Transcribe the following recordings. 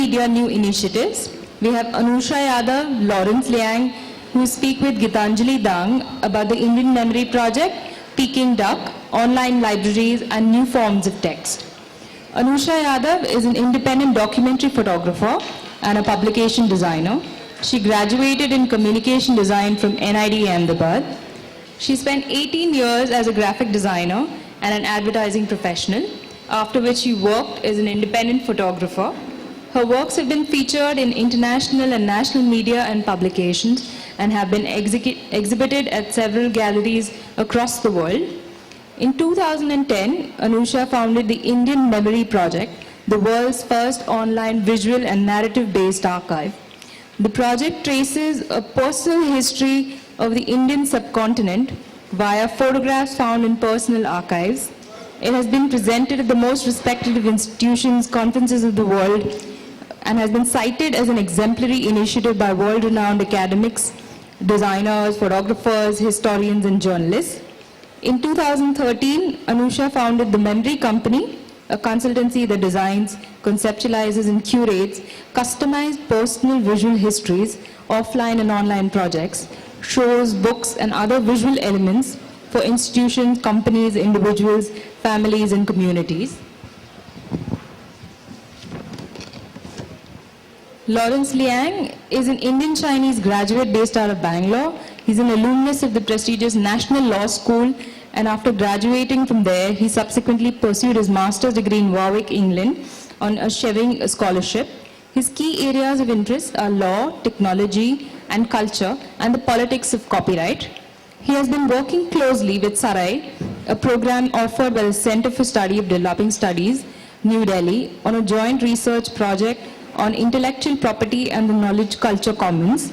media new initiatives. We have Anusha Yadav, Lawrence Liang, who speak with Gitanjali Dang about the Indian Memory Project, Peking Duck, online libraries, and new forms of text. Anusha Yadav is an independent documentary photographer and a publication designer. She graduated in communication design from NID Ahmedabad. She spent 18 years as a graphic designer and an advertising professional, after which she worked as an independent photographer. Her works have been featured in international and national media and publications and have been exhibited at several galleries across the world. In 2010, Anusha founded the Indian Memory Project, the world's first online visual and narrative-based archive. The project traces a personal history of the Indian subcontinent via photographs found in personal archives. It has been presented at the most respected institutions, conferences of the world, and has been cited as an exemplary initiative by world-renowned academics, designers, photographers, historians, and journalists. In 2013, Anusha founded the Memory Company, a consultancy that designs, conceptualizes, and curates customized personal visual histories, offline and online projects, shows, books, and other visual elements for institutions, companies, individuals, families, and communities. Lawrence Liang is an Indian Chinese graduate based out of Bangalore. He's an alumnus of the prestigious National Law School, and after graduating from there, he subsequently pursued his master's degree in Warwick, England, on a Sheving scholarship. His key areas of interest are law, technology, and culture, and the politics of copyright. He has been working closely with Sarai, a program offered by the Center for Study of Developing Studies, New Delhi, on a joint research project on intellectual property and the knowledge culture commons.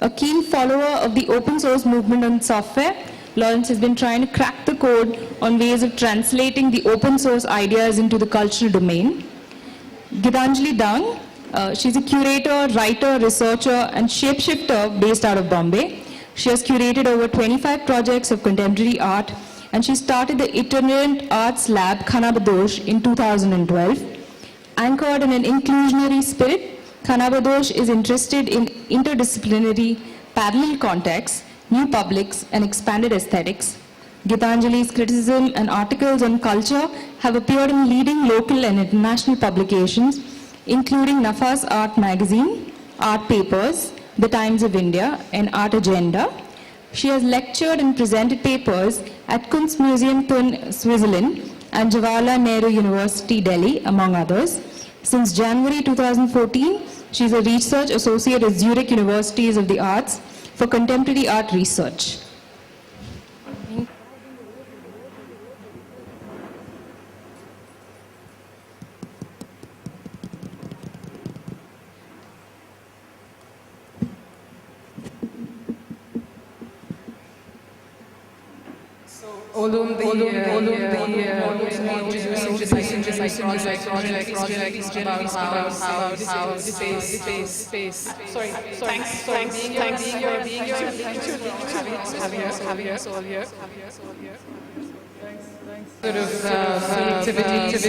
A keen follower of the open source movement on software, Lawrence has been trying to crack the code on ways of translating the open source ideas into the cultural domain. Gitanjali Dang, she's a curator, writer, researcher, and shapeshifter based out of Bombay. She has curated over 25 projects of contemporary art, and she started the itinerant arts lab Khanabadosh in 2012. Anchored in an inclusionary spirit, Khanabadosh is interested in interdisciplinary, parallel contexts, new publics, and expanded aesthetics. Gitanjali's criticism and articles on culture have appeared in leading local and international publications, including Nafas Art Magazine, Art Papers, The Times of India, and Art Agenda. She has lectured and presented papers at Kunstmuseum Thun, Switzerland, and Jawaharlal Nehru University, Delhi, among others. Since January 2014, she is a research associate at Zurich Universities of the Arts for contemporary art research. Although sort of activities,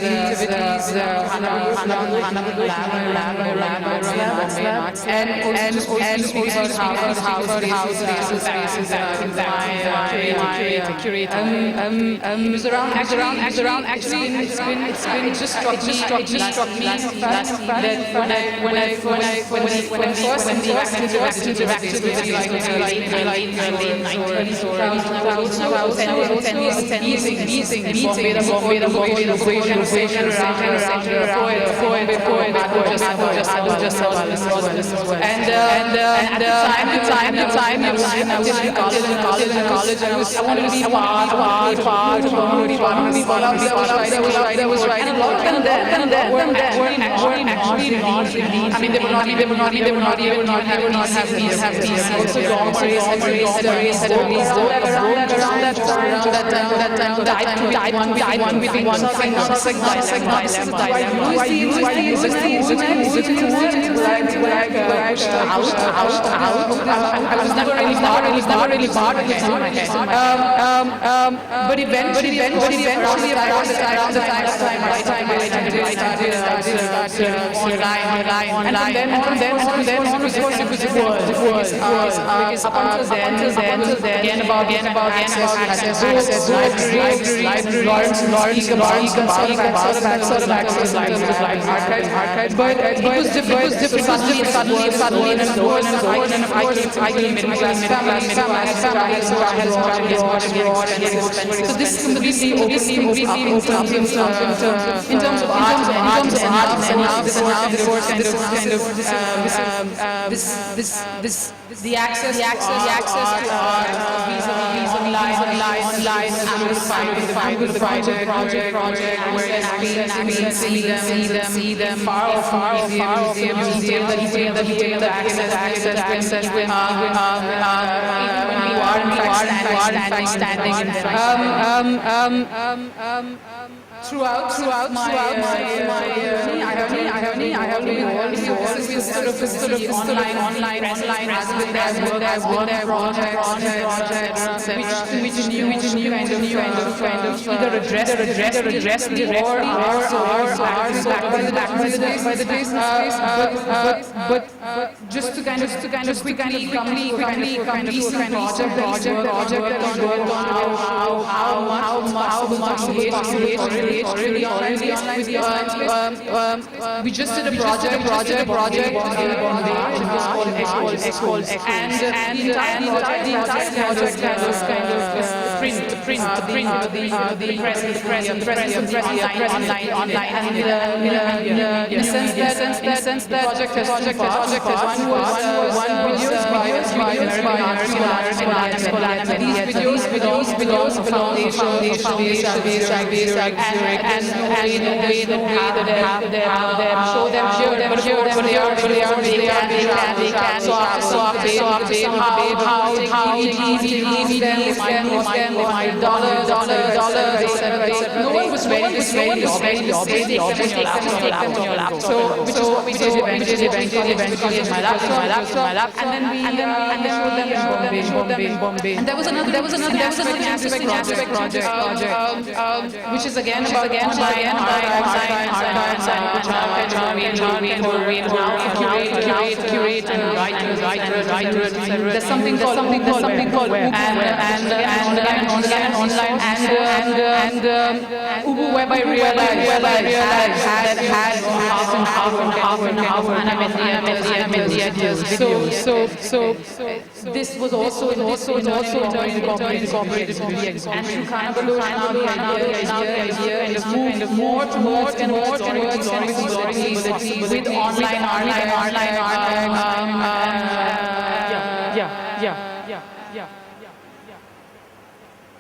and also speak about how curator. It was around actually it's been just struck me that when I first interacted with late 90s or early 2000s, I was attending meeting around and at the time I was in college. I wanted to be part of I was writing a lot, and then weren't actually I mean, they were not even have these also long race around that time. But eventually, around the time I started online, and then of course it was because up until then, again about access, libraries, sort of access archives, but it was difficult suddenly, and of course I came in middle class, so I had so this completely opens up in terms of art and the access to art vis-a-vis online and the project where it's see them far museum detailed access with even when you are in fact standing in throughout my journey, I have been always sort of online as which new kind of either address the or by the days, but just to kind of quickly come to a kind of project how much already online we just did a project it's called and the entire project was kind of print the press online and in the sense that project has one videos by these videos belong to foundation and in a way that have them show them here, but they can so how easy my dollars, no one was ready to take them on your laptop. So which is what we did eventually in my laptop, and then showed them in Bombay. And there was another aspect project, which is again about curate and write. There's something called web and online and Ubu Web. I realized had half an hour, and I'm in the ideas video. So this was also incorporated to the exhibition. And through kind of the idea is moved more towards with online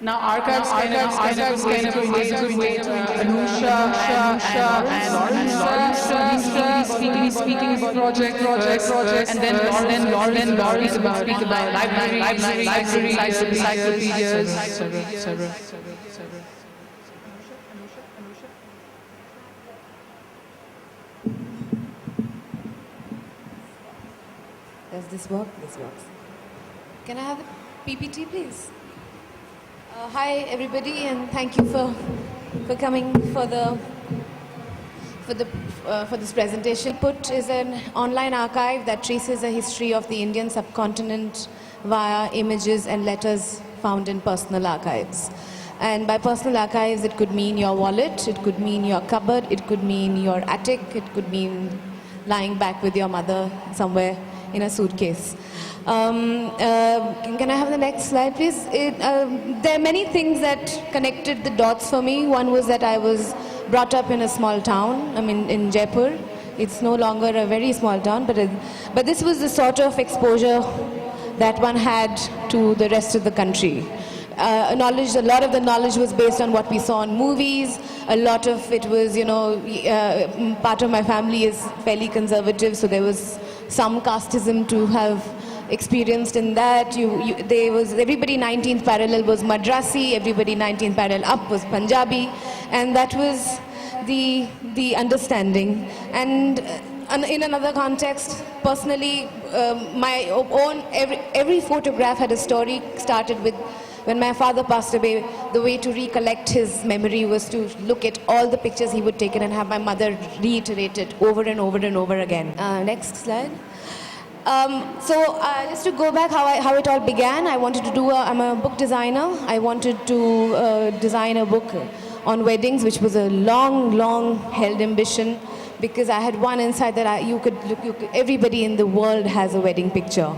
Now archives kind of way to Anusha and speaking about project, and then Lauren is about speak about library, encyclopedias, etc. Does this work? This works. Can I have the PPT, please? Hi, everybody, and thank you for coming for this presentation. PUT is an online archive that traces a history of the Indian subcontinent via images and letters found in personal archives. And by personal archives, it could mean your wallet, it could mean your cupboard, it could mean your attic, it could mean lying back with your mother somewhere in a suitcase. Can I have the next slide, please? There are many things that connected the dots for me. One was that I was brought up in a small town, in Jaipur. It's no longer a very small town, but this was the sort of exposure that one had to the rest of the country. A lot of the knowledge was based on what we saw in movies. A lot of it was, part of my family is fairly conservative, so there was some casteism to have experienced in that. There was everybody 19th parallel was Madrasi, everybody 19th parallel up was Punjabi, and that was the understanding. And in another context, personally, my own every photograph had a story. Started with when my father passed away. The way to recollect his memory was to look at all the pictures he would take and have my mother reiterate it over and over and over again. Next slide. Just to go back how it all began, I wanted to do I'm a book designer. I wanted to design a book on weddings, which was a long held ambition, because I had one insight that everybody in the world has a wedding picture.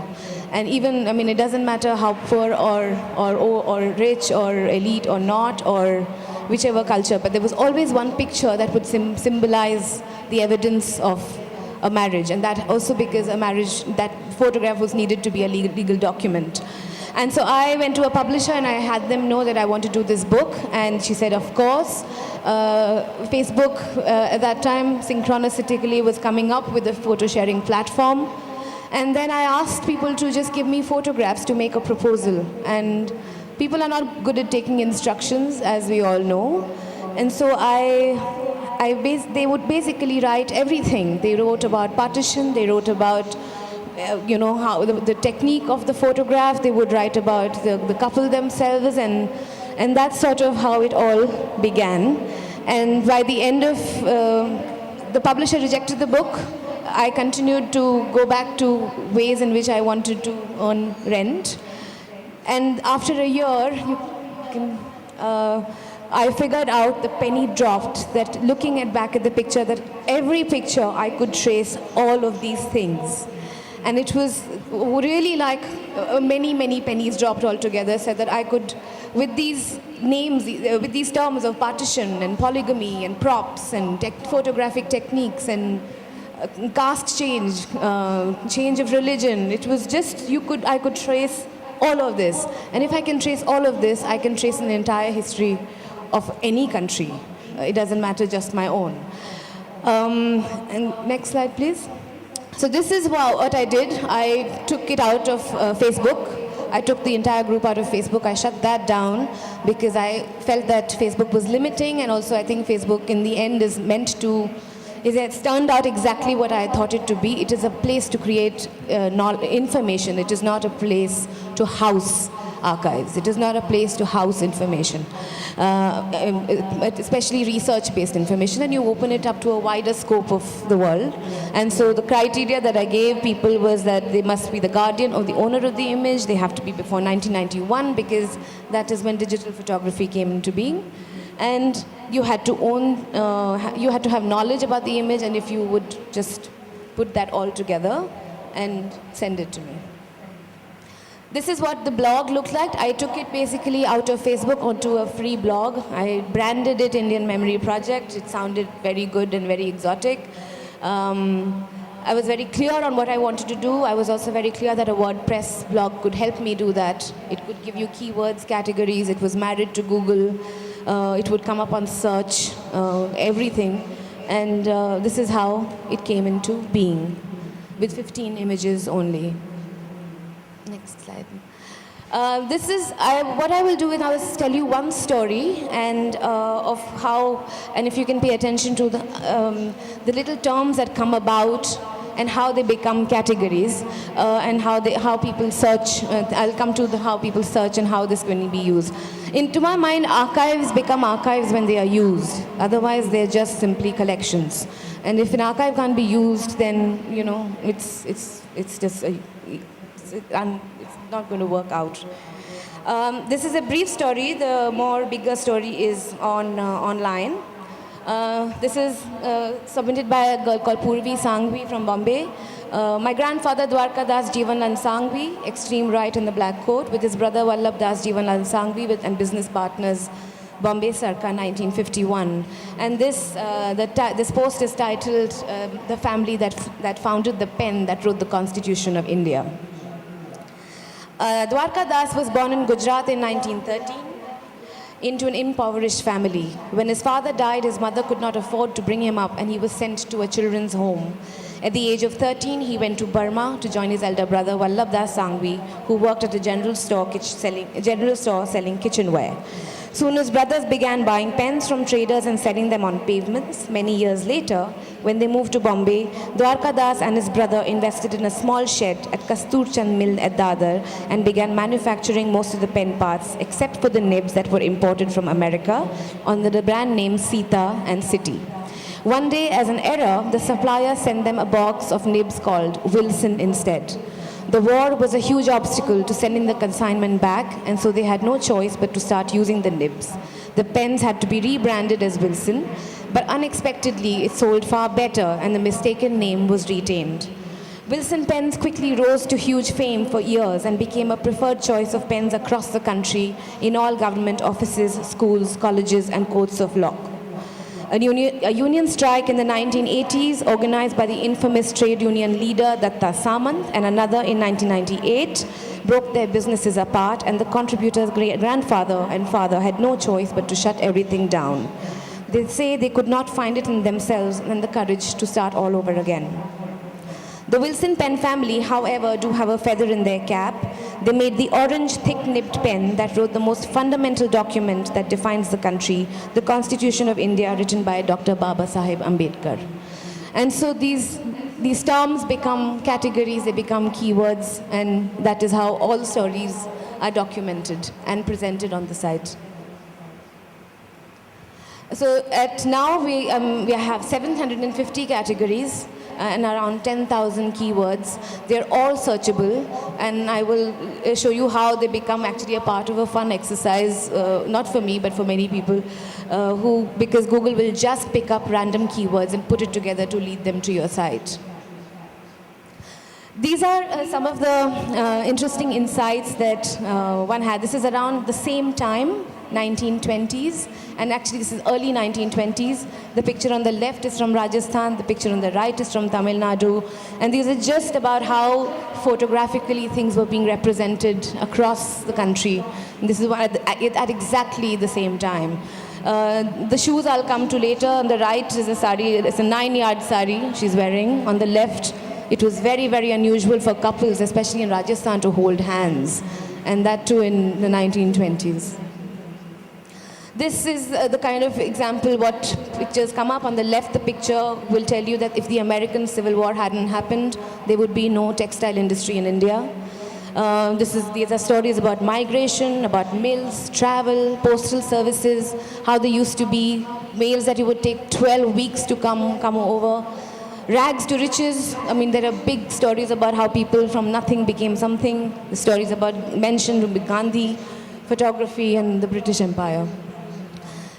And even, I mean, it doesn't matter how poor or rich or elite or not, or whichever culture, but there was always one picture that would symbolize the evidence of a marriage. And that also because a marriage, that photograph was needed to be a legal document. And so I went to a publisher and I had them know that I want to do this book. And she said, of course. Facebook at that time synchronistically was coming up with a photo sharing platform. And then I asked people to just give me photographs to make a proposal. And people are not good at taking instructions, as we all know. And so they would basically write everything. They wrote about partition, they wrote about how the technique of the photograph, they would write about the couple themselves, and that's sort of how it all began. And by the end of, the publisher rejected the book. I continued to go back to ways in which I wanted to earn rent. And after a year, I figured out, the penny dropped, that looking back at the picture, that every picture I could trace all of these things. And it was really like many pennies dropped altogether, so that I could, with these names, with these terms of partition and polygamy and props and photographic techniques and caste change, change of religion, it was just, I could trace all of this. And if I can trace all of this, I can trace an entire history of any country. It doesn't matter just my own. And next slide, please. So this is what I did. I took it out of Facebook. I took the entire group out of Facebook. I shut that down because I felt that Facebook was limiting, and also I think Facebook in the end it's turned out exactly what I thought it to be. It is a place to create information. It is not a place to house archives. It is not a place to house information, especially research-based information, and you open it up to a wider scope of the world. And so the criteria that I gave people was that they must be the guardian or the owner of the image. They have to be before 1991, because that is when digital photography came into being. And you had to you had to have knowledge about the image, and if you would just put that all together and send it to me. This is what the blog looked like. I took it basically out of Facebook onto a free blog. I branded it Indian Memory Project. It sounded very good and very exotic. I was very clear on what I wanted to do. I was also very clear that a WordPress blog could help me do that. It could give you keywords, categories. It was married to Google. It would come up on search, everything. And this is how it came into being, with 15 images only. Next slide. What I will do now is tell you one story, and of how, and if you can pay attention to the little terms that come about and how they become categories, and how people search. I'll come to how people search and how this can be used. To my mind, archives become archives when they are used. Otherwise, they're just simply collections. And if an archive can't be used, then it's just it's not going to work out. This is a brief story. The more bigger story is online. This is submitted by a girl called Purvi Sanghvi from Bombay. My grandfather Dwarka Das Jivanlal Sanghvi, extreme right in the black coat, with his brother Vallabh Das Jivanlal Sanghvi and business partners Bombay Sarkar 1951. And this post is titled The Family that Founded the Pen That Wrote the Constitution of India. Dwarka Das was born in Gujarat in 1913 into an impoverished family. When his father died, his mother could not afford to bring him up, and he was sent to a children's home. At the age of 13, he went to Burma to join his elder brother Vallabh Das Sangvi, who worked at a general store selling kitchenware. Soon his brothers began buying pens from traders and selling them on pavements. Many years later, when they moved to Bombay, Dwarka Das and his brother invested in a small shed at Kasturchand Mill at Dadar and began manufacturing most of the pen parts, except for the nibs that were imported from America under the brand names Sita and City. One day, as an error, the supplier sent them a box of nibs called Wilson instead. The war was a huge obstacle to sending the consignment back, and so they had no choice but to start using the nibs. The pens had to be rebranded as Wilson, but unexpectedly it sold far better and the mistaken name was retained. Wilson pens quickly rose to huge fame for years and became a preferred choice of pens across the country in all government offices, schools, colleges, and courts of law. A union strike in the 1980s, organized by the infamous trade union leader Datta Samant, and another in 1998, broke their businesses apart, and the contributors' grandfather and father had no choice but to shut everything down. They say they could not find it in themselves and the courage to start all over again. The Wilson pen family, however, do have a feather in their cap. They made the orange thick-nibbed pen that wrote the most fundamental document that defines the country, the Constitution of India, written by Dr. Baba Saheb Ambedkar. And so these terms become categories, they become keywords, and that is how all stories are documented and presented on the site. So now we have 750 categories and around 10,000 keywords. They're all searchable, and I will show you how they become actually a part of a fun exercise, not for me, but for many people, because Google will just pick up random keywords and put it together to lead them to your site. These are some of the interesting insights that one had. This is around the same time, 1920s, and actually this is early 1920s. The picture on the left is from Rajasthan, the picture on the right is from Tamil Nadu, and these are just about how photographically things were being represented across the country. And this is at exactly the same time. The shoes I'll come to later. On the right is a sari, it's a 9-yard sari she's wearing. On the left, it was very, very unusual for couples, especially in Rajasthan, to hold hands, and that too in the 1920s. This is the kind of example what pictures come up. On the left, the picture will tell you that if the American Civil War hadn't happened, there would be no textile industry in India. These are stories about migration, about mills, travel, postal services, how they used to be, mails that you would take 12 weeks to come over. Rags to riches. I mean, there are big stories about how people from nothing became something. The stories about mentioned Gandhi, photography, and the British Empire.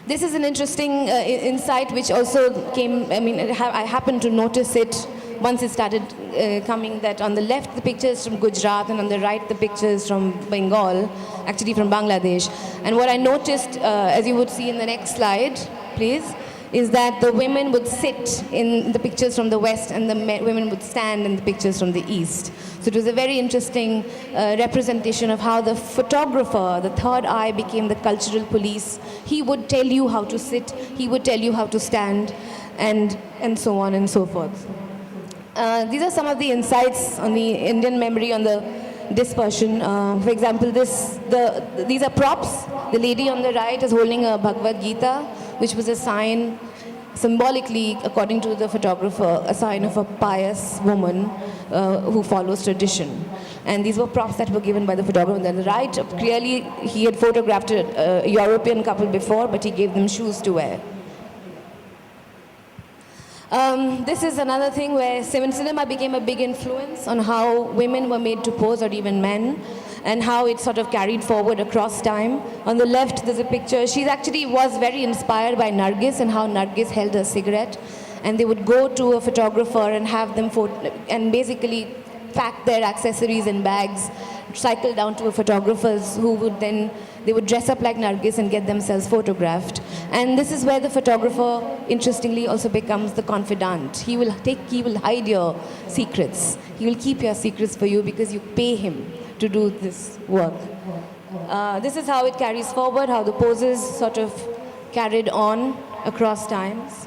This is an interesting insight which also came, I happened to notice it once it started coming, that on the left the picture is from Gujarat and on the right the picture is from Bengal, actually from Bangladesh. And what I noticed, as you would see in the next slide, please, is that the women would sit in the pictures from the west and the women would stand in the pictures from the east. So it was a very interesting representation of how the photographer, the third eye, became the cultural police. He would tell you how to sit, he would tell you how to stand, and so on and so forth. These are some of the insights on the Indian memory on the dispersion. For example, these are props. The lady on the right is holding a Bhagavad Gita, which was a sign, symbolically, according to the photographer, a sign of a pious woman who follows tradition. And these were props that were given by the photographer. On the right, clearly, he had photographed a European couple before, but he gave them shoes to wear. This is another thing where cinema became a big influence on how women were made to pose, or even men, and how it sort of carried forward across time. On the left, there's a picture. She actually was very inspired by Nargis and how Nargis held a cigarette. And they would go to a photographer and have them and basically pack their accessories in bags, cycle down to a photographer's who would then, they would dress up like Nargis and get themselves photographed. And this is where the photographer, interestingly, also becomes the confidant. He will hide your secrets. He will keep your secrets for you because you pay him to do this work. This is how it carries forward, how the poses sort of carried on across times.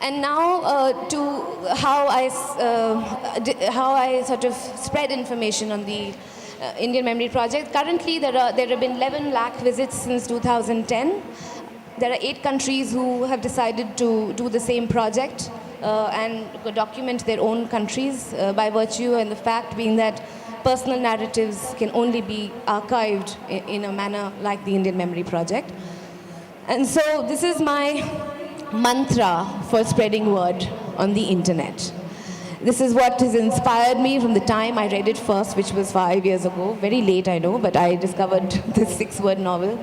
And now to how I sort of spread information on the Indian Memory Project. Currently, there have been 11 lakh visits since 2010. There are 8 countries who have decided to do the same project and document their own countries by virtue and the fact being that personal narratives can only be archived in a manner like the Indian Memory Project. And so this is my mantra for spreading word on the internet. This is what has inspired me from the time I read it first, which was 5 years ago. Very late, I know, but I discovered this 6-word novel.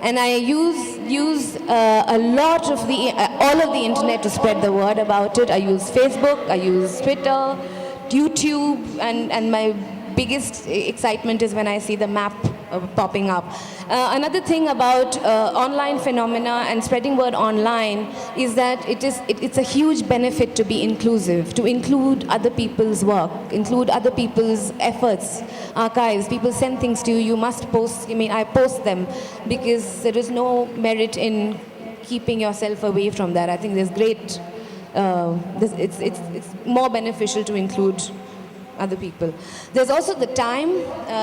And I use a lot of all of the internet to spread the word about it. I use Facebook, I use Twitter, YouTube, and my biggest excitement is when I see the map popping up. Another thing about online phenomena and spreading word online is that it's a huge benefit to be inclusive, to include other people's work, include other people's efforts, archives. People send things to you, you must post. I mean, I post them because there is no merit in keeping yourself away from that. I think there's great, it's more beneficial to include other people. There's also the time.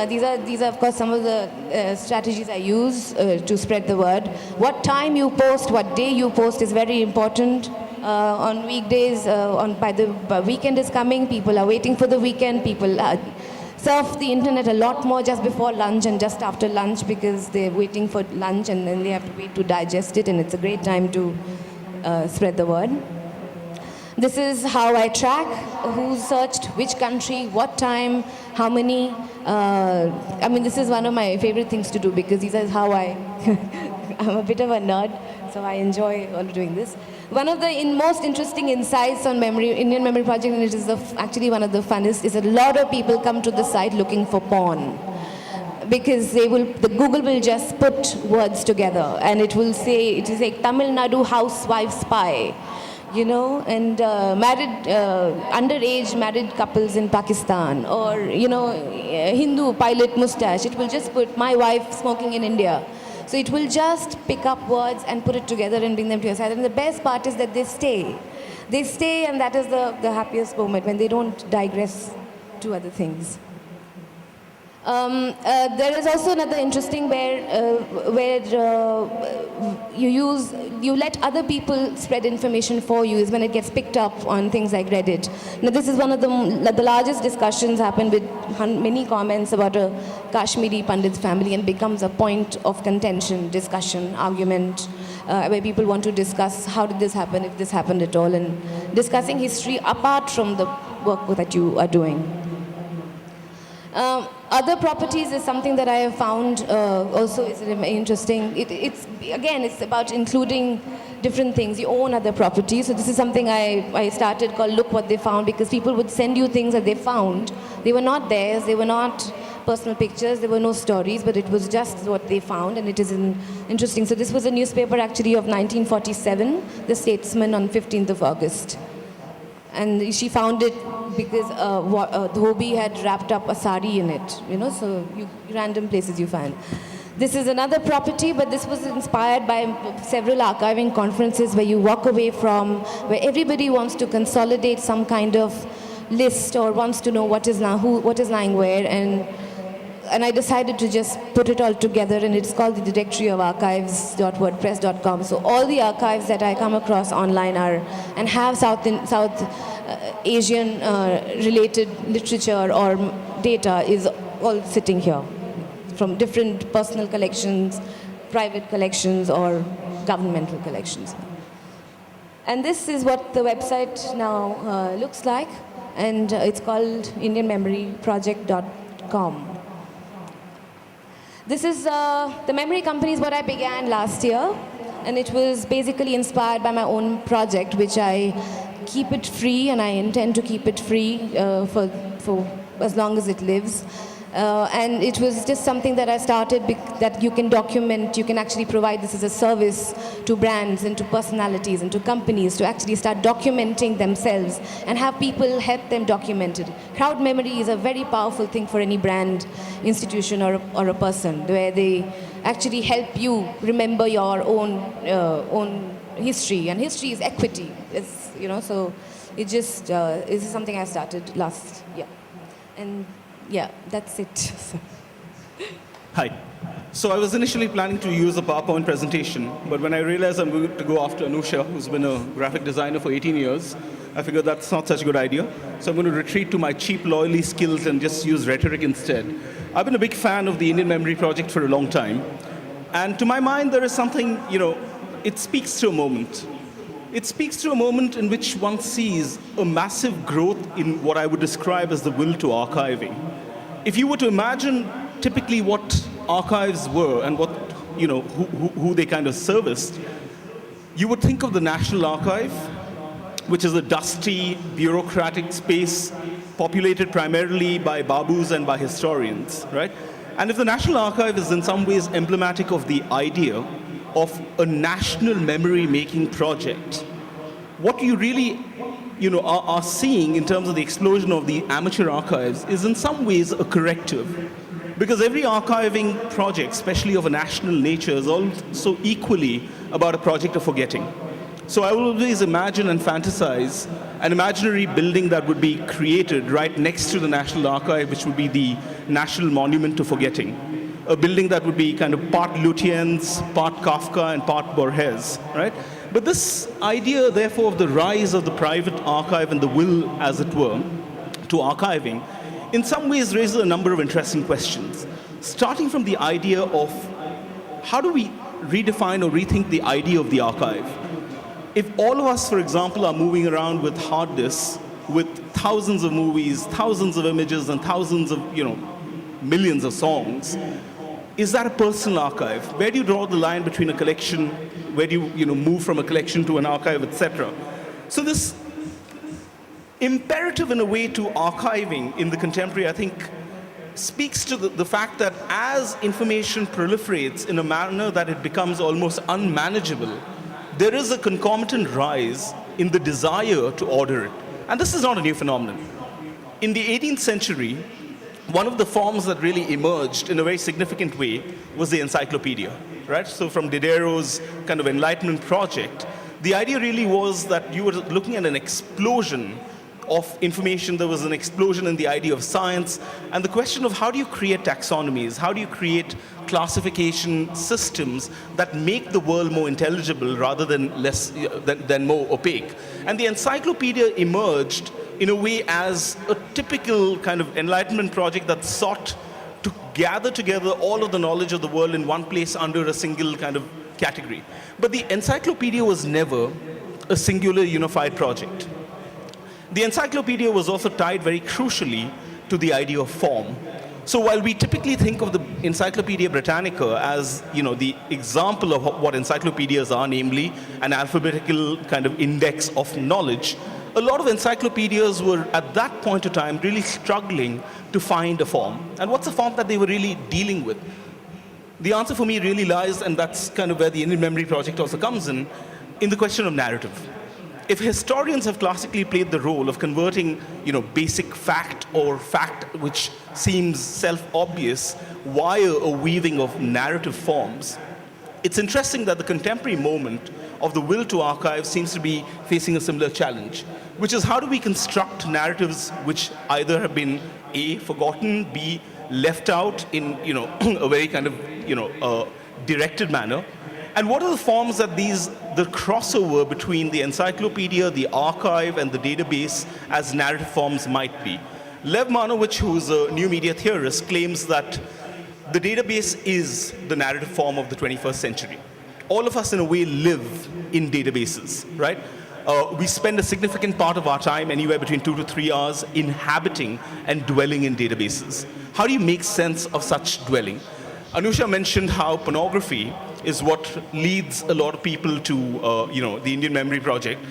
These are of course some of the strategies I use to spread the word. What time you post, what day you post is very important. On weekdays, by the weekend is coming, people are waiting for the weekend. People surf the internet a lot more just before lunch and just after lunch because they're waiting for lunch and then they have to wait to digest it, and it's a great time to spread the word. This is how I track who searched, which country, what time, how many. I mean, this is one of my favorite things to do because this is how I'm a bit of a nerd, so I enjoy all doing this. One of the most interesting insights on Indian Memory Project, and it is actually one of the funnest, is that a lot of people come to the site looking for porn. Because Google will just put words together and it will say Tamil Nadu housewife spy. You know, and underage married couples in Pakistan, or, you know, Hindu pilot mustache. It will just put my wife smoking in India. So it will just pick up words and put it together and bring them to your side. And the best part is that they stay. They stay, and that is the happiest moment, when they don't digress to other things. There is also another interesting where you let other people spread information for you is when it gets picked up on things like Reddit. Now this is one of the largest discussions happen with many comments about a Kashmiri Pandit's family and becomes a point of contention, discussion, argument, where people want to discuss how did this happen, if this happened at all, and discussing history apart from the work that you are doing. Other properties is something that I have found also is interesting. It's about including different things. You own other properties. So this is something I started called Look What They Found, because people would send you things that they found. They were not theirs. They were not personal pictures. There were no stories, but it was just what they found, and it is interesting. So this was a newspaper actually of 1947, The Statesman, on 15th of August. And she found it because Dhobi had wrapped up a sari in it, you know, so random places you find. This is another property, but this was inspired by several archiving conferences where you walk away from, where everybody wants to consolidate some kind of list or wants to know what is lying where, and I decided to just put it all together, and it's called the Directory of Archives.wordpress.com. So all the archives that I come across online and have South Asian related literature or data is all sitting here, from different personal collections, private collections, or governmental collections. And this is what the website now looks like, and it's called IndianMemoryProject.com. This is the memory company is what I began last year, and it was basically inspired by my own project, which I keep it free, and I intend to keep it free for as long as it lives. And it was just something that I started that you can document, you can actually provide this as a service to brands and to personalities and to companies to actually start documenting themselves and have people help them document it. Crowd memory is a very powerful thing for any brand, institution, or a person, where they actually help you remember your own history, and history is equity. It's, you know, so it just is something I started last year. And yeah, that's it. Hi. So I was initially planning to use a PowerPoint presentation, but when I realized I'm going to go after Anusha, who's been a graphic designer for 18 years, I figured that's not such a good idea. So I'm going to retreat to my cheap lawyerly skills and just use rhetoric instead. I've been a big fan of the Indian Memory Project for a long time. And to my mind, there is something, you know, it speaks to a moment. It speaks to a moment in which one sees a massive growth in what I would describe as the will to archiving. If you were to imagine typically what archives were and what, you know, who they kind of serviced, you would think of the National Archive, which is a dusty, bureaucratic space populated primarily by babus and by historians, right? And if the National Archive is in some ways emblematic of the idea of a national memory-making project, what you really, you know, are seeing in terms of the explosion of the amateur archives is in some ways a corrective. Because every archiving project, especially of a national nature, is also equally about a project of forgetting. So I will always imagine and fantasize an imaginary building that would be created right next to the National Archive, which would be the National Monument to Forgetting. A building that would be kind of part Lutyens, part Kafka, and part Borges, right? But this idea, therefore, of the rise of the private archive and the will, as it were, to archiving, in some ways raises a number of interesting questions. Starting from the idea of how do we redefine or rethink the idea of the archive? If all of us, for example, are moving around with hard disks, with thousands of movies, thousands of images, and thousands of, you know, millions of songs, is that a personal archive? Where do you draw the line between a collection? Where do you, move from a collection to an archive, etc.? So this imperative in a way to archiving in the contemporary, I think, speaks to the fact that as information proliferates in a manner that it becomes almost unmanageable, there is a concomitant rise in the desire to order it. And this is not a new phenomenon. In the 18th century, one of the forms that really emerged in a very significant way was the encyclopedia, right? So from Diderot's kind of Enlightenment project, the idea really was that you were looking at an explosion of information. There was an explosion in the idea of science, and the question of how do you create taxonomies, how do you create classification systems that make the world more intelligible rather than than more opaque. And the encyclopedia emerged in a way as a typical kind of Enlightenment project that sought to gather together all of the knowledge of the world in one place under a single kind of category. But the encyclopedia was never a singular unified project. The encyclopedia was also tied very crucially to the idea of form. So while we typically think of the Encyclopedia Britannica as, the example of what encyclopedias are, namely an alphabetical kind of index of knowledge, a lot of encyclopedias were at that point of time really struggling to find a form. And what's the form that they were really dealing with? The answer for me really lies, and that's kind of where the Indian Memory Project also comes in the question of narrative. If historians have classically played the role of converting, basic fact or fact which seems self-obvious via a weaving of narrative forms, it's interesting that the contemporary moment of the will to archive seems to be facing a similar challenge, which is how do we construct narratives which either have been A, forgotten, B, left out in, a very kind of, directed manner. And what are the forms that the crossover between the encyclopedia, the archive, and the database as narrative forms might be? Lev Manovich, who's a new media theorist, claims that the database is the narrative form of the 21st century. All of us, in a way, live in databases, right? We spend a significant part of our time, anywhere between 2 to 3 hours, inhabiting and dwelling in databases. How do you make sense of such dwelling? Anusha mentioned how pornography is what leads a lot of people to, the Indian Memory Project.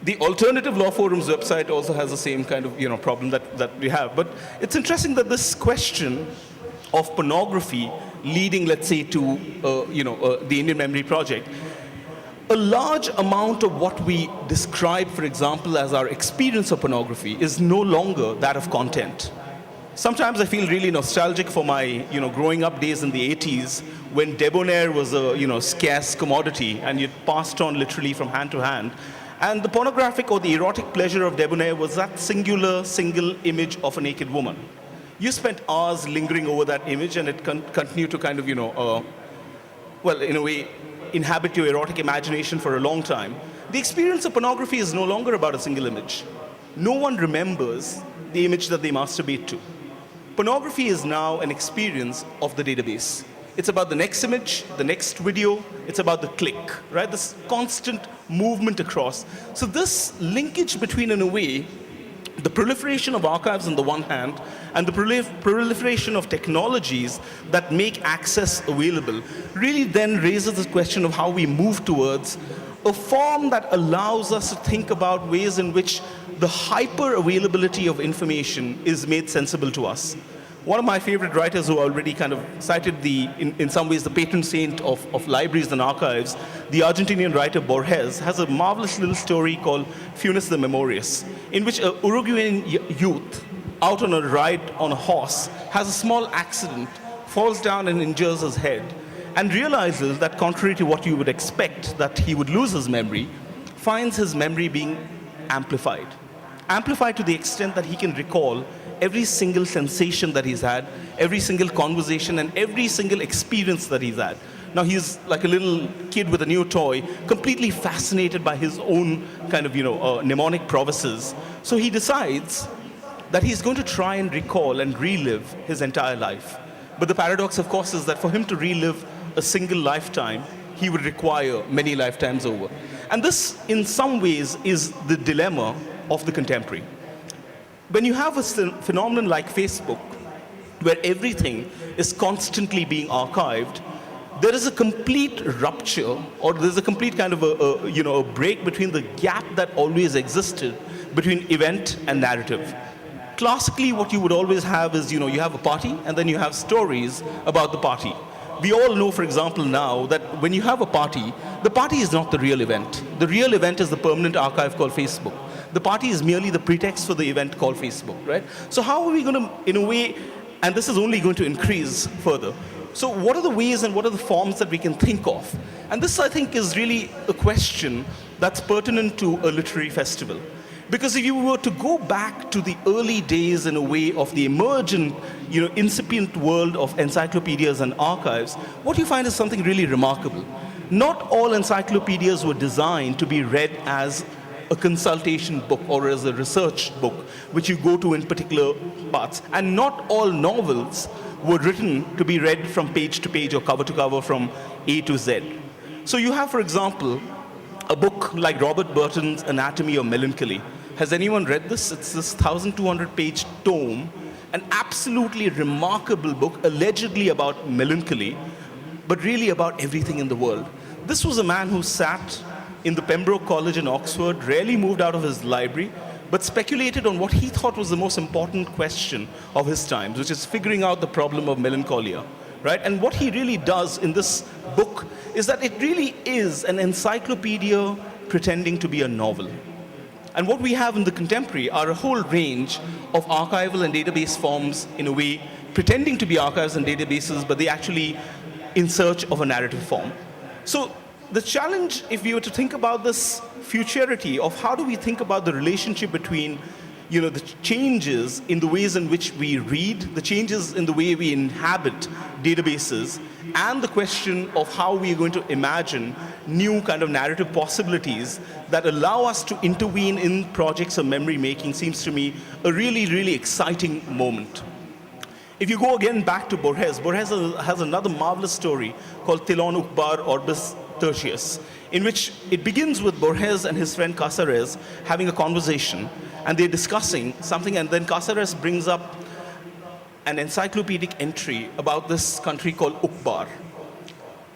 The Alternative Law Forum's website also has the same kind of, problem that we have. But it's interesting that this question of pornography leading, let's say, to, the Indian Memory Project, a large amount of what we describe, for example, as our experience of pornography is no longer that of content. Sometimes I feel really nostalgic for my, growing up days in the 80s when debonair was a, scarce commodity and it passed on literally from hand to hand. And the pornographic or the erotic pleasure of debonair was that single image of a naked woman. You spent hours lingering over that image and it continued to kind of, in a way, inhabit your erotic imagination for a long time. The experience of pornography is no longer about a single image. No one remembers the image that they masturbate to. Pornography is now an experience of the database. It's about the next image, the next video, it's about the click, right? This constant movement across. So this linkage between, in a way, the proliferation of archives on the one hand and the proliferation of technologies that make access available really then raises the question of how we move towards a form that allows us to think about ways in which the hyper availability of information is made sensible to us. One of my favorite writers who already kind of cited in some ways, the patron saint of libraries and archives, the Argentinian writer Borges, has a marvelous little story called Funes the Memorious, in which a Uruguayan youth out on a ride on a horse has a small accident, falls down and injures his head, and realizes that contrary to what you would expect, that he would lose his memory, finds his memory being amplified. Amplified to the extent that he can recall every single sensation that he's had, every single conversation, and every single experience that he's had. Now he's like a little kid with a new toy, completely fascinated by his own kind of, mnemonic prowesses. So he decides that he's going to try and recall and relive his entire life. But the paradox, of course, is that for him to relive a single lifetime, he would require many lifetimes over. And this, in some ways, is the dilemma of the contemporary. When you have a phenomenon like Facebook, where everything is constantly being archived, there is a complete rupture, or there's a complete kind of a break between the gap that always existed between event and narrative. Classically, what you would always have is, you have a party, and then you have stories about the party. We all know, for example, now that when you have a party, the party is not the real event. The real event is the permanent archive called Facebook. The party is merely the pretext for the event called Facebook, right? So how are we going to, in a way, and this is only going to increase further. So what are the ways and what are the forms that we can think of? And this, I think, is really a question that's pertinent to a literary festival. Because if you were to go back to the early days, in a way, of the emergent, incipient world of encyclopedias and archives, what you find is something really remarkable. Not all encyclopedias were designed to be read as a consultation book or as a research book, which you go to in particular parts. And not all novels were written to be read from page to page or cover to cover from A to Z. So you have, for example, a book like Robert Burton's Anatomy of Melancholy. Has anyone read this? It's this 1,200-page tome, an absolutely remarkable book, allegedly about melancholy, but really about everything in the world. This was a man who sat in the Pembroke College in Oxford, rarely moved out of his library, but speculated on what he thought was the most important question of his times, which is figuring out the problem of melancholia, right? And what he really does in this book is that it really is an encyclopedia pretending to be a novel. And what we have in the contemporary are a whole range of archival and database forms, in a way, pretending to be archives and databases, but they actually in search of a narrative form. So the challenge, if we were to think about this futurity of how do we think about the relationship between, the changes in the ways in which we read, the changes in the way we inhabit databases, and the question of how we are going to imagine new kind of narrative possibilities that allow us to intervene in projects of memory making, seems to me a really, really exciting moment. If you go again back to Borges, Borges has another marvelous story called Tilon Ukbar Orbis Tertius, in which it begins with Borges and his friend Casares having a conversation, and they're discussing something, and then Casares brings up an encyclopedic entry about this country called Ukbar.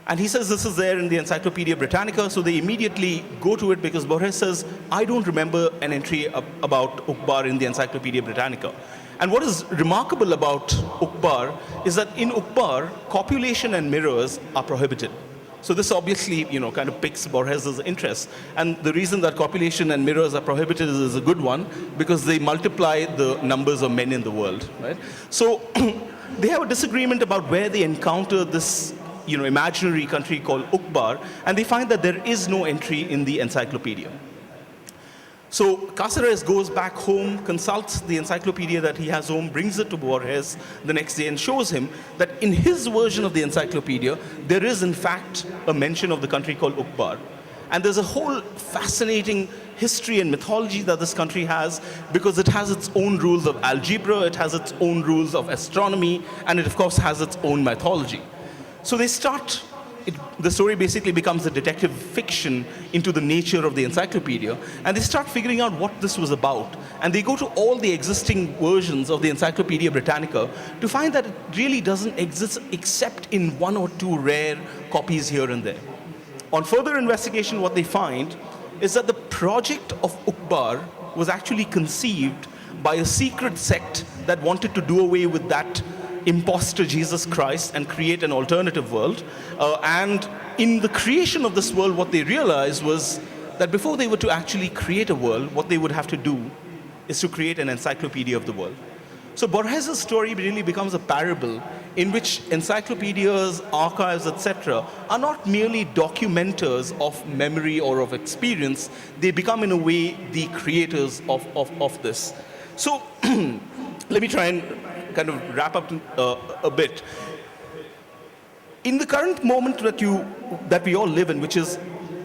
And he says this is there in the Encyclopedia Britannica, so they immediately go to it because Borges says, I don't remember an entry about Ukbar in the Encyclopedia Britannica. And what is remarkable about Ukbar is that in Ukbar, copulation and mirrors are prohibited. So this obviously, kind of piques Borges's interest. And the reason that copulation and mirrors are prohibited is a good one, because they multiply the numbers of men in the world, right? So they have a disagreement about where they encounter this, imaginary country called Ukbar, and they find that there is no entry in the encyclopedia. So Caceres goes back home, consults the encyclopedia that he has home, brings it to Borges the next day and shows him that in his version of the encyclopedia, there is in fact a mention of the country called Ukbar. And there's a whole fascinating history and mythology that this country has, because it has its own rules of algebra, it has its own rules of astronomy, and it of course has its own mythology. So they start, the story basically becomes a detective fiction into the nature of the encyclopedia, and they start figuring out what this was about. And they go to all the existing versions of the Encyclopedia Britannica to find that it really doesn't exist except in one or two rare copies here and there. On further investigation, what they find is that the project of Ukbar was actually conceived by a secret sect that wanted to do away with that imposter Jesus Christ and create an alternative world. And in the creation of this world, what they realized was that before they were to actually create a world, what they would have to do is to create an encyclopedia of the world. So Borges's story really becomes a parable in which encyclopedias, archives, etc. are not merely documenters of memory or of experience. They become, in a way, the creators of this. So let me try and kind of wrap up a bit. In the current moment that we all live in, which is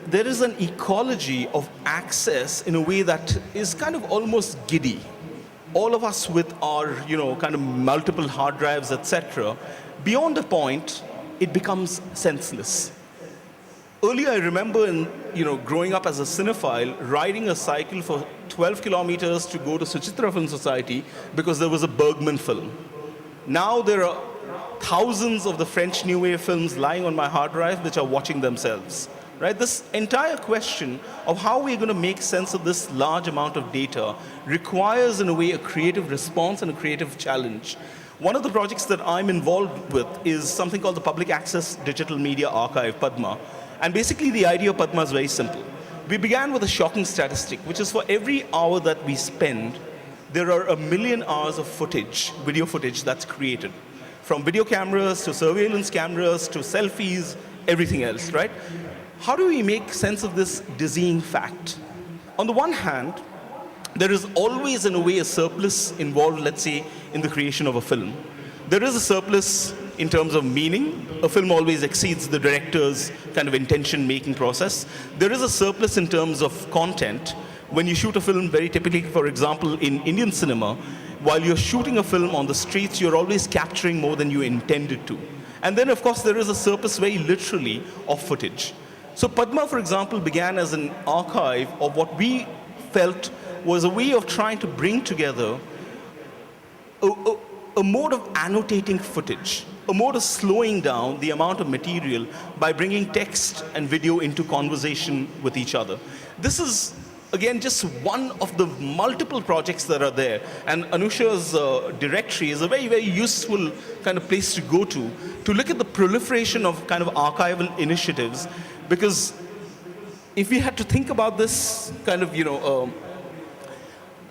there is an ecology of access in a way that is kind of almost giddy. All of us with our, kind of multiple hard drives, etc., beyond a point, it becomes senseless. Earlier, I remember growing up as a cinephile, riding a cycle for 12 kilometers to go to Suchitra Film Society because there was a Bergman film. Now there are thousands of the French New Wave films lying on my hard drive which are watching themselves. Right? This entire question of how we're going to make sense of this large amount of data requires, in a way, a creative response and a creative challenge. One of the projects that I'm involved with is something called the Public Access Digital Media Archive, PADMA. And basically, the idea of PADMA is very simple. We began with a shocking statistic, which is for every hour that we spend, there are 1 million hours of footage, video footage, that's created. From video cameras to surveillance cameras to selfies, everything else, right? How do we make sense of this dizzying fact? On the one hand, there is always, in a way, a surplus involved, let's say, in the creation of a film. There is a surplus in terms of meaning. A film always exceeds the director's kind of intention-making process. There is a surplus in terms of content. When you shoot a film, very typically, for example, in Indian cinema, while you're shooting a film on the streets, you're always capturing more than you intended to. And then, of course, there is a surplus, very literally, of footage. So Padma, for example, began as an archive of what we felt was a way of trying to bring together a mode of annotating footage, a mode of slowing down the amount of material by bringing text and video into conversation with each other. This is, again, just one of the multiple projects that are there. And Anusha's directory is a very, very useful kind of place to go to look at the proliferation of kind of archival initiatives. Because if we had to think about this kind of,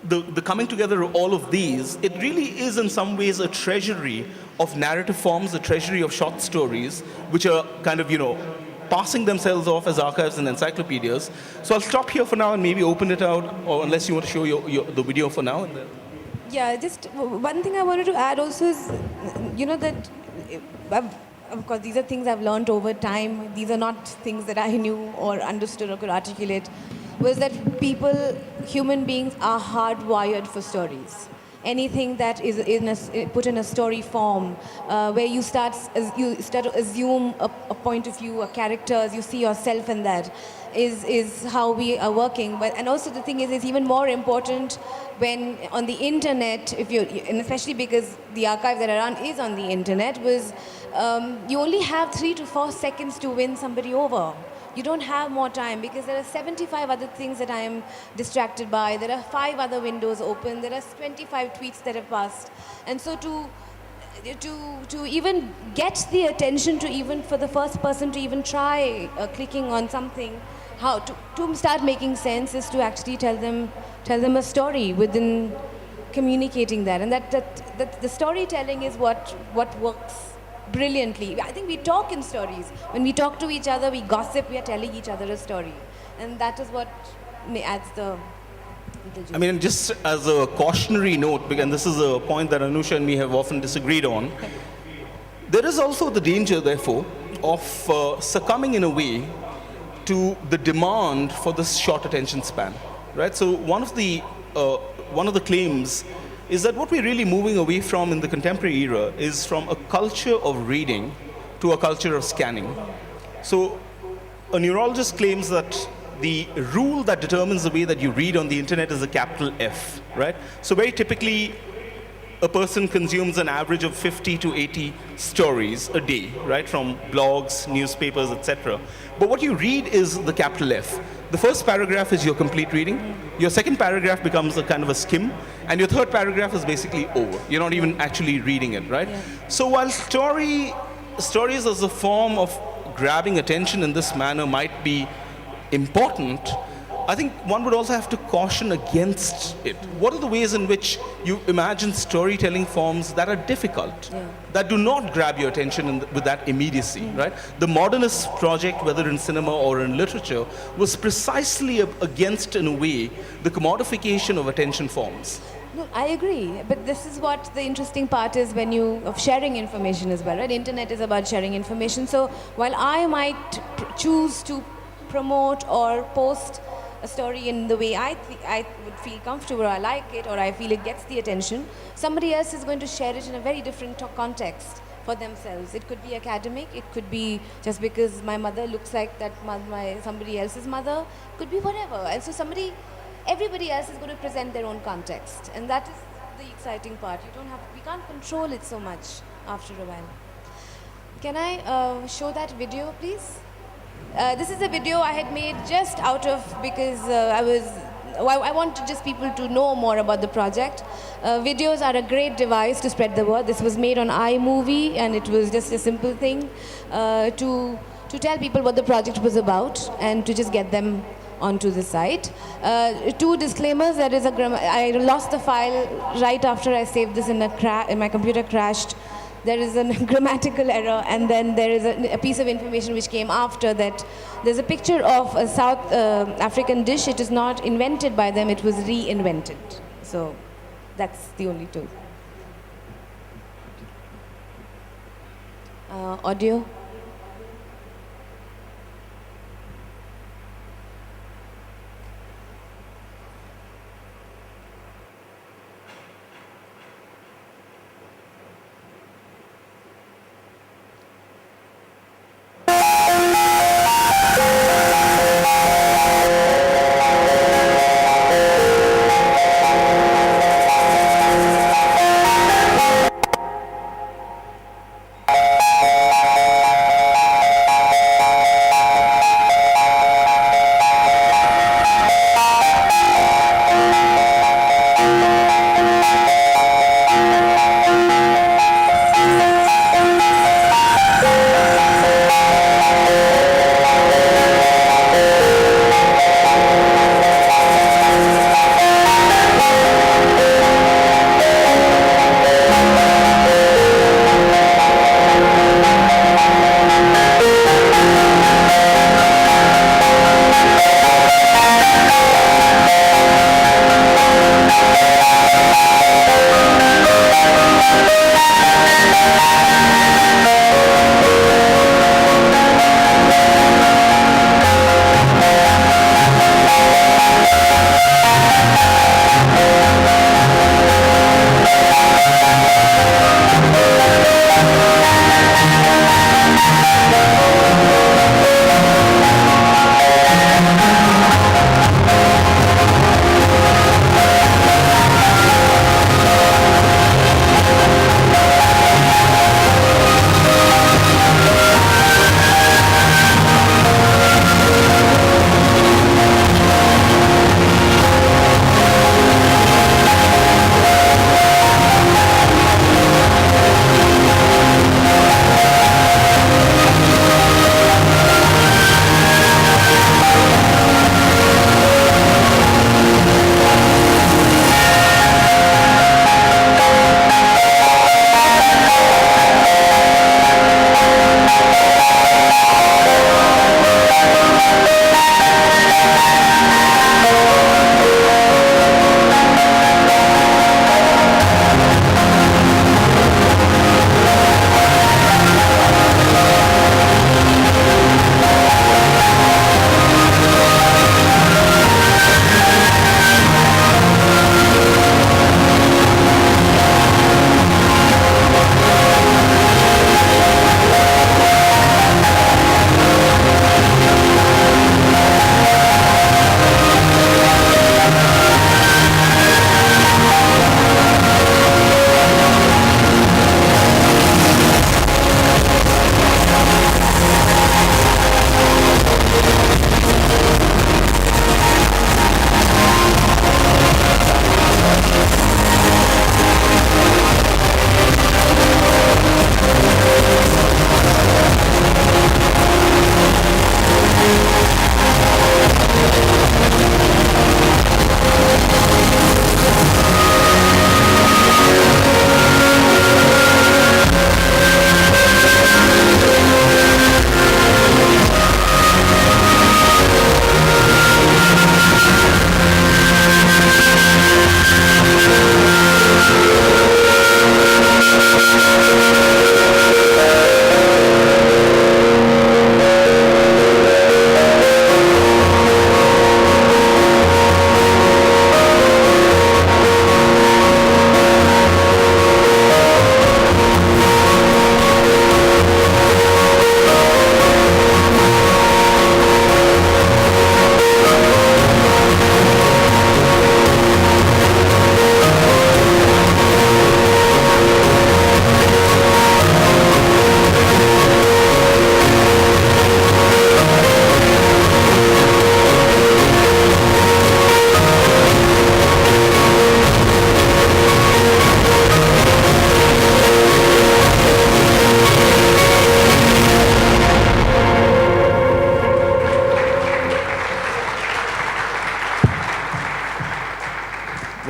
the coming together of all of these, it really is in some ways a treasury of narrative forms, a treasury of short stories, which are kind of, passing themselves off as archives and encyclopedias. So I'll stop here for now and maybe open it out, or unless you want to show the video for now. Yeah, just one thing I wanted to add also is, that of course, these are things I've learned over time. These are not things that I knew or understood or could articulate. Was that human beings are hardwired for stories. Anything that is put in a story form, where you start to assume a point of view, a characters, you see yourself in that, is how we are working. And also the thing is, it's even more important when on the internet, and especially because the archive that I run is on the internet, was you only have 3 to 4 seconds to win somebody over. You don't have more time because there are 75 other things that I am distracted by. There are 5 other windows open. There are 25 tweets that have passed. And so to even get the attention, to even for the first person to even try clicking on something, how to start making sense is to actually tell them a story within communicating that, and that the storytelling is what works brilliantly. I think we talk in stories. When we talk to each other, we gossip, we are telling each other a story, and that is what adds the I mean, just as a cautionary note, because this is a point that Anusha and me have often disagreed on, there is also the danger, therefore, of succumbing in a way to the demand for this short attention span, right? So one of the claims is that what we're really moving away from in the contemporary era is from a culture of reading to a culture of scanning. So a neurologist claims that the rule that determines the way that you read on the internet is a capital F, right? So very typically, a person consumes an average of 50 to 80 stories a day, right? From blogs, newspapers, etc. But what you read is the capital F. The first paragraph is your complete reading. Your second paragraph becomes a kind of a skim. And your third paragraph is basically over. You're not even actually reading it, right? Yeah. So while stories as a form of grabbing attention in this manner might be important, I think one would also have to caution against it. What are the ways in which you imagine storytelling forms that are difficult, that do not grab your attention with that immediacy, right? The modernist project, whether in cinema or in literature, was precisely against, in a way, the commodification of attention forms. No, I agree, but this is what the interesting part is of sharing information as well, right? Internet is about sharing information. So while I might choose to promote or post a story in the way I would feel comfortable, or I like it, or I feel it gets the attention, somebody else is going to share it in a very different context for themselves. It could be academic, it could be just because my mother looks like that somebody else's mother, it could be whatever. And so everybody else is going to present their own context, and that is the exciting part. We can't control it so much after a while. Can I show that video, please? This is a video I had made just because I wanted just people to know more about the project. Videos are a great device to spread the word. This was made on iMovie, and it was just a simple thing to tell people what the project was about and to just get them onto the site. Two disclaimers: I lost the file right after I saved this in my computer crashed. There is a grammatical error, and then there is a piece of information which came after that. There's a picture of a South African dish. It is not invented by them, it was reinvented. So that's the only two. Audio.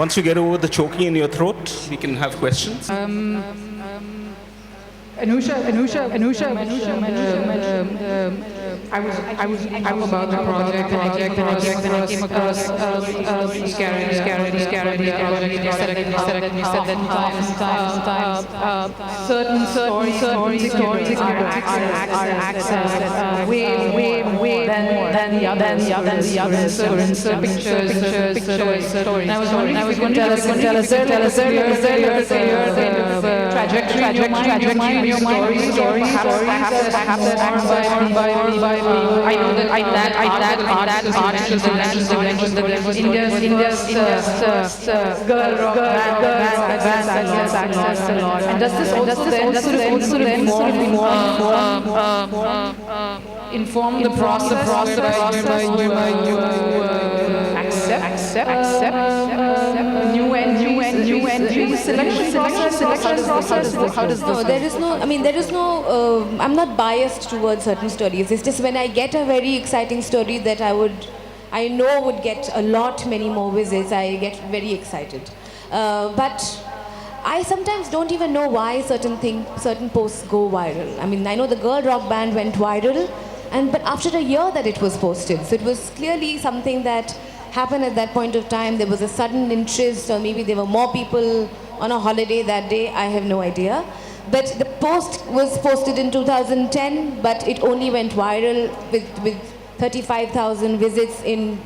Once you get over the choking in your throat, we can have questions. Anusha, I was about the project, and I came across scared. You said that certain stories are accessed way more than the others. Certain pictures. And I was wondering if you could tell us trajectory in your mind, stories, perhaps I know that articles mentioned that there was India's girl rock band access a lot. And does this also inform the process whereby you accept new entries, selection process? How does this? No, there is no. I'm not biased towards certain stories. It's just when I get a very exciting story that I know would get many more visits, I get very excited. But I sometimes don't even know why certain posts go viral. I mean, I know the girl rock band went viral, but after a year that it was posted, so it was clearly something that happened at that point of time. There was a sudden interest, or maybe there were more people on a holiday that day. I have no idea. But the post was posted in 2010, but it only went viral with 35,000 visits in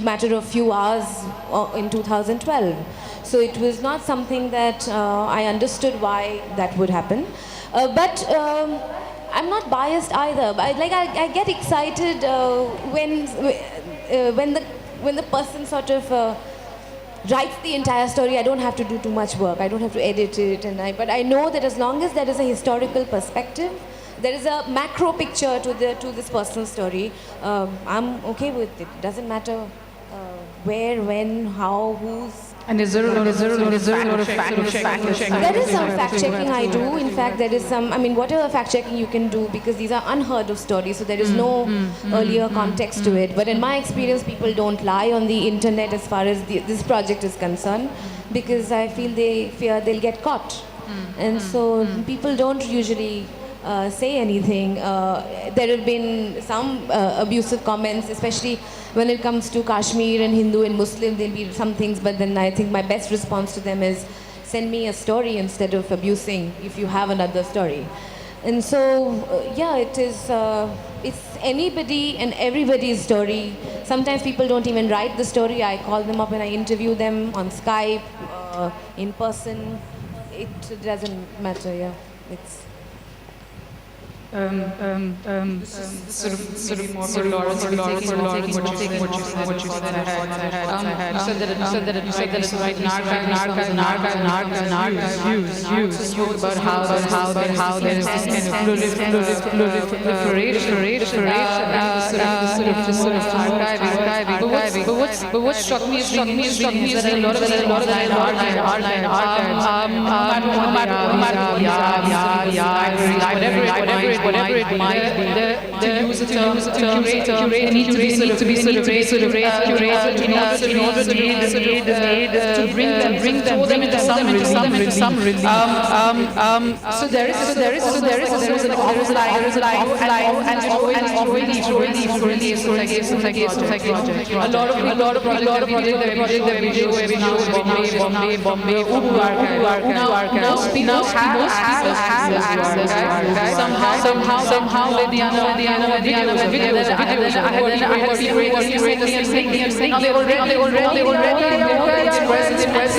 matter of few hours in 2012. So it was not something that I understood why that would happen. But I'm not biased either. I get excited when the person sort of writes the entire story. I don't have to do too much work. I don't have to edit it, but I know that as long as there is a historical perspective, there is a macro picture to this personal story, I'm okay with it. It doesn't matter where, when, how, who's. And is there a lot of fact-checking? There is some fact-checking I do. In fact, there is some, whatever fact-checking you can do, because these are unheard of stories, so there is no earlier context to it. But in my experience, people don't lie on the internet as far as this project is concerned, because I feel they fear they'll get caught. And so people don't usually say anything. There have been some abusive comments, especially when it comes to Kashmir and Hindu and Muslim. There'll be some things, but then I think my best response to them is send me a story instead of abusing if you have another story. And so, it's anybody and everybody's story. Sometimes people don't even write the story. I call them up and I interview them on Skype, in person. It doesn't matter, yeah. It's sort of more for Laura, taking what you said ahead. You said that it's right in archives use about how there is this kind of proliferation sort of archiving. But what struck me is that a lot of online archives, whatever it might be, to use a term, they need to be sort of curated in order to bring them into some relief. So there is an a lot of we did that video where we know Bombay, Most people have access somehow the videos. I had saying they already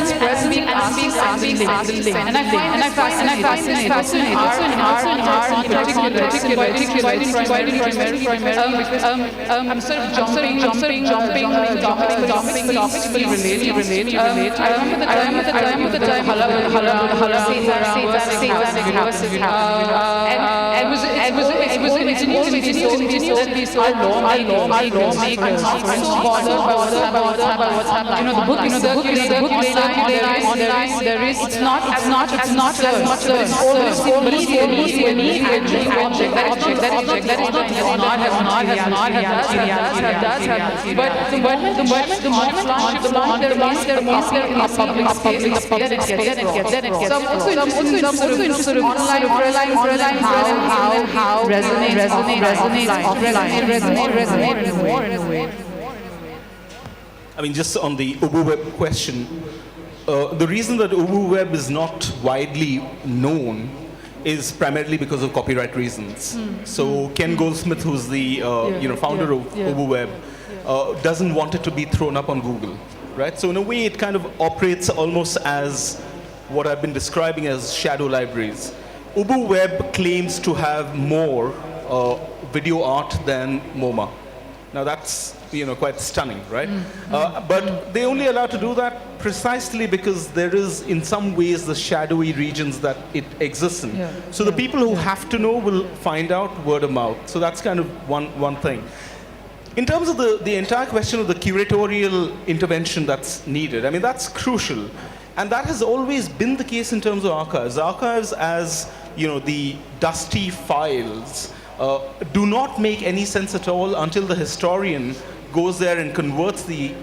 expressing and I find fascinating also in our particularly because I'm sort of jumping topics related. I remember the time Hala continues to be so our lawmakers are so bothered by what's happening. You know, the book is circulating online. There is it's not as much search. It's always any object that is not but the moment there is a public space, then it gets. So I'm also interested in online how resonates offline in a way. I mean, just on the Ubu Web question, the reason that Ubu Web is not widely known is primarily because of copyright reasons. So Ken Goldsmith, who's the founder of Ubu Web, doesn't want it to be thrown up on Google, right? So in a way, it kind of operates almost as what I've been describing as shadow libraries. Ubu Web claims to have more video art than MoMA. Now that's quite stunning, right? But they only allow to do that precisely because there is, in some ways, the shadowy regions that it exists in. So the people who have to know will find out word of mouth. So that's kind of one thing. In terms of the entire question of the curatorial intervention that's needed, I mean, that's crucial. And that has always been the case in terms of archives. Archives as, the dusty files do not make any sense at all until the historian goes there and converts the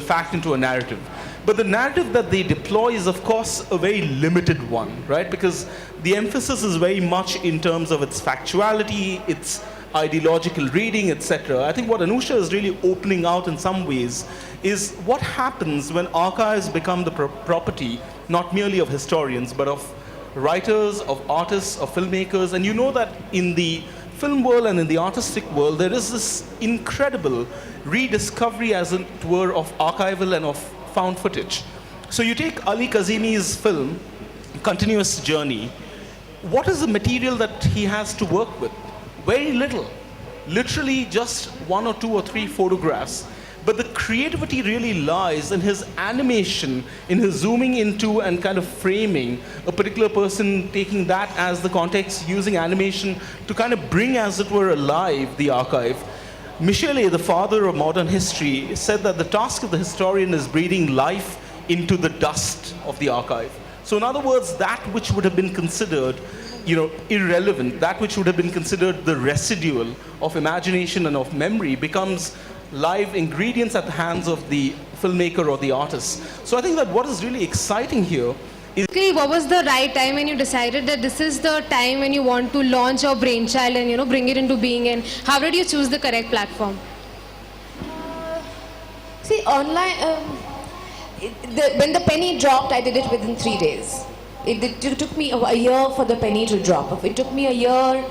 fact into a narrative. But the narrative that they deploy is, of course, a very limited one, right? Because the emphasis is very much in terms of its factuality, its ideological reading, etc. I think what Anusha is really opening out in some ways is what happens when archives become the property not merely of historians, but of writers, of artists, of filmmakers. And you know that in the film world and in the artistic world, there is this incredible rediscovery, as it were, of archival and of found footage. So you take Ali Kazemi's film, Continuous Journey. What is the material that he has to work with? Very little. Literally just 1 or 2 or 3 photographs. But the creativity really lies in his animation, in his zooming into and kind of framing a particular person, taking that as the context, using animation to kind of bring, as it were, alive the archive. Michelet, the father of modern history, said that the task of the historian is breathing life into the dust of the archive. So in other words, that which would have been considered irrelevant, that which would have been considered the residual of imagination and of memory becomes live ingredients at the hands of the filmmaker or the artist. So I think that what is really exciting here is... What was the right time when you decided that this is the time when you want to launch your brainchild and bring it into being, and how did you choose the correct platform? See, online, when the penny dropped, I did it within 3 days. It took me a year for the penny to drop. It took me a year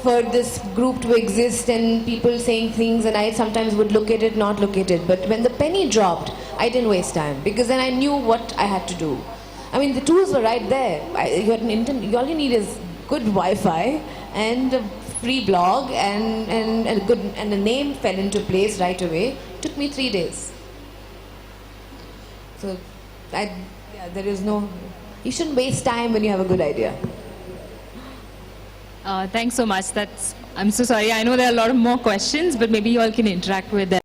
for this group to exist and people saying things, and I sometimes would look at it, not look at it. But when the penny dropped, I didn't waste time because then I knew what I had to do. I mean, the tools were right there. You had an internet. All you need is good Wi-Fi and a free blog, and the name fell into place right away. It took me 3 days. So, there is no. You shouldn't waste time when you have a good idea. Thanks so much. I'm so sorry. I know there are a lot of more questions, but maybe you all can interact with them.